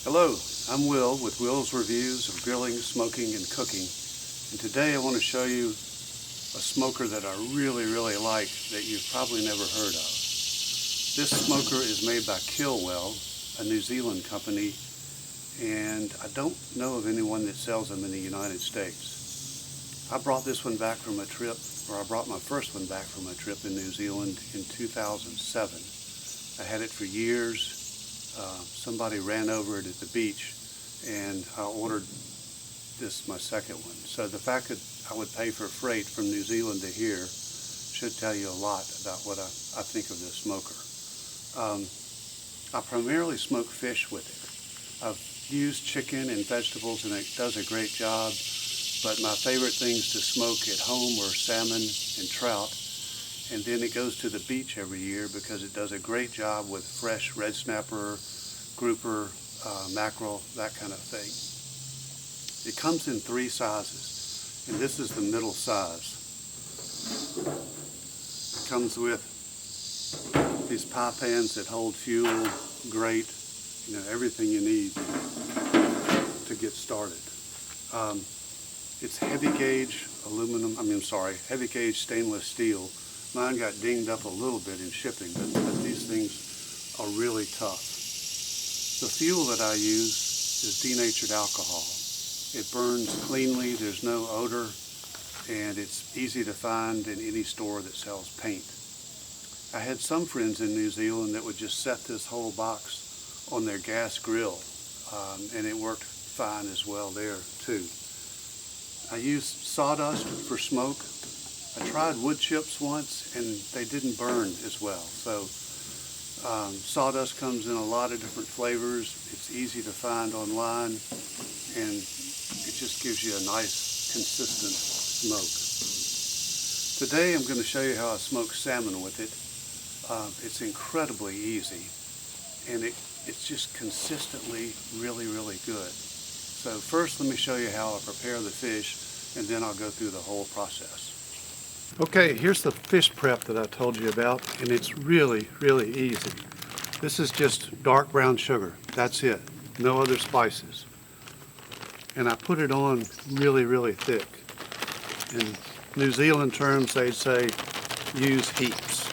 Hello, I'm Will with Will's Reviews of Grilling, Smoking, and Cooking. And today I want to show you a smoker that I really like that you've probably never heard of. This smoker is made by Kilwell, a New Zealand company, and I don't know of anyone that sells them in the United States. I brought this one back from a trip, or I brought my first one back from a trip in New Zealand in 2007. I had it for years. Somebody ran over it at the beach, and I ordered this, my second one. So the fact that I would pay for freight from New Zealand to here should tell you a lot about what I think of this smoker. I primarily smoke fish with it. I've used chicken and vegetables, and it does a great job, but my favorite things to smoke at home are salmon and trout. And then it goes to the beach every year because it does a great job with fresh red snapper, grouper, mackerel, that kind of thing. It comes in 3 sizes, and this is the middle size. It comes with these pie pans that hold fuel, grate, everything you need to get started. It's heavy gauge heavy gauge stainless steel. Mine got dinged up a little bit in shipping, but these things are really tough. The fuel that I use is denatured alcohol. It burns cleanly, there's no odor, and it's easy to find in any store that sells paint. I had some friends in New Zealand that would just set this whole box on their gas grill, and it worked fine as well there too. I use sawdust for smoke. I tried wood chips once and they didn't burn as well. So sawdust comes in a lot of different flavors. It's easy to find online, and it just gives you a nice consistent smoke. Today I'm going to show you how I smoke salmon with it. It's incredibly easy, and it's just consistently really good. So first let me show you how I prepare the fish, and then I'll go through the whole process. Okay, here's the fish prep that I told you about, and it's really easy. This is just dark brown sugar. That's it. No other spices. And I put it on really thick. In New Zealand terms, they'd say use heaps.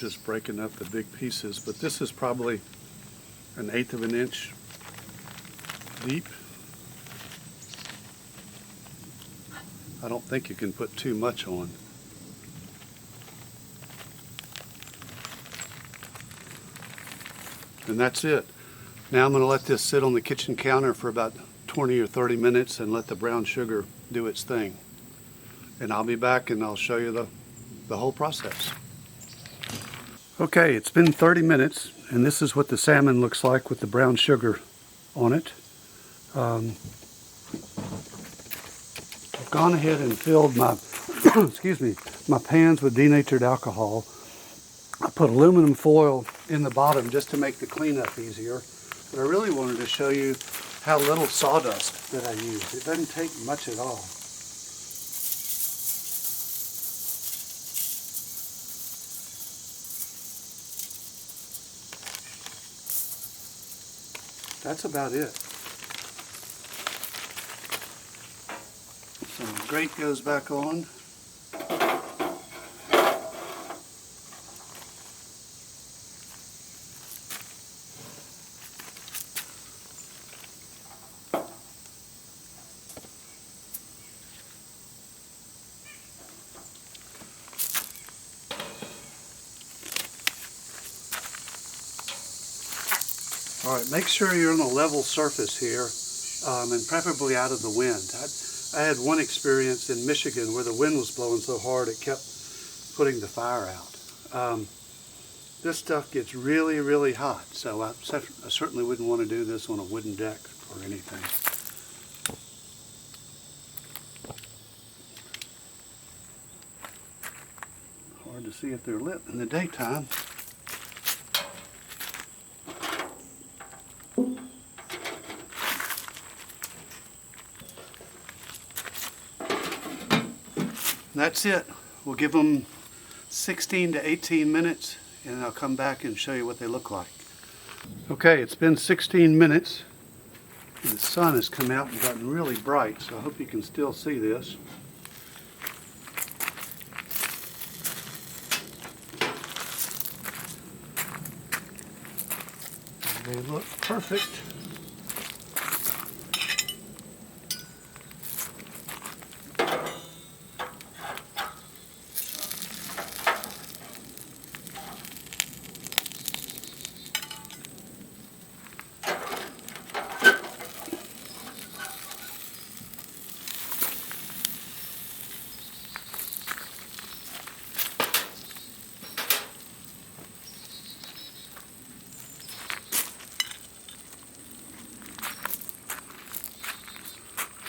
Just breaking up the big pieces, but this is probably 1/8 of an inch deep. I don't think you can put too much on. And that's it. Now I'm going to let this sit on the kitchen counter for about 20 or 30 minutes and let the brown sugar do its thing. And I'll be back and I'll show you the whole process. Okay, it's been 30 minutes, and this is what the salmon looks like with the brown sugar on it. I've gone ahead and filled my my pans with denatured alcohol. I put aluminum foil in the bottom just to make the cleanup easier, but I really wanted to show you how little sawdust that I use. It doesn't take much at all. That's about it. So the grate goes back on. All right, make sure you're on a level surface here, and preferably out of the wind. I had one experience in Michigan where the wind was blowing so hard it kept putting the fire out. This stuff gets really hot, so I certainly wouldn't want to do this on a wooden deck or anything. Hard to see if they're lit in the daytime. That's it. We'll give them 16 to 18 minutes and I'll come back and show you what they look like. Okay, it's been 16 minutes and the sun has come out and gotten really bright, so I hope you can still see this. They look perfect.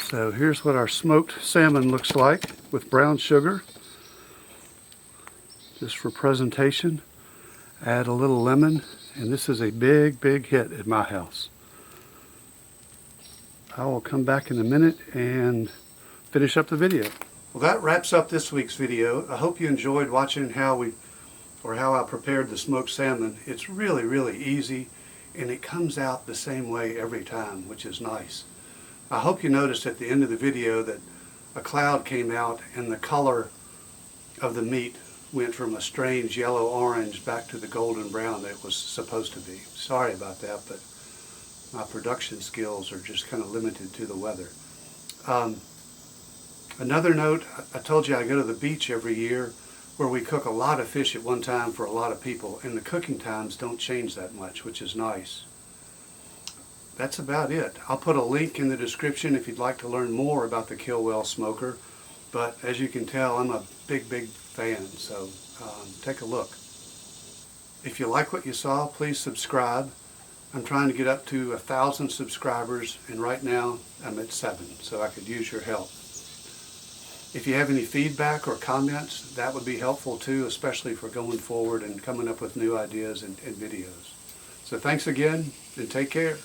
So here's what our smoked salmon looks like with brown sugar. Just for presentation. Add a little lemon, and this is a big, big hit at my house. I will come back in a minute and finish up the video. Well, that wraps up this week's video. I hope you enjoyed watching how I prepared the smoked salmon. It's really, really easy, and it comes out the same way every time, which is nice. I hope you noticed at the end of the video that a cloud came out and the color of the meat went from a strange yellow-orange back to the golden brown that it was supposed to be. Sorry about that, but my production skills are just kind of limited to the weather. Another note, I told you I go to the beach every year where we cook a lot of fish at one time for a lot of people, and the cooking times don't change that much, which is nice. That's about it. I'll put a link in the description if you'd like to learn more about the Kilwell smoker. But as you can tell, I'm a big, big fan, so take a look. If you like what you saw, please subscribe. I'm trying to get up to 1,000 subscribers, and right now I'm at 7, so I could use your help. If you have any feedback or comments, that would be helpful too, especially for going forward and coming up with new ideas and videos. So thanks again, and take care.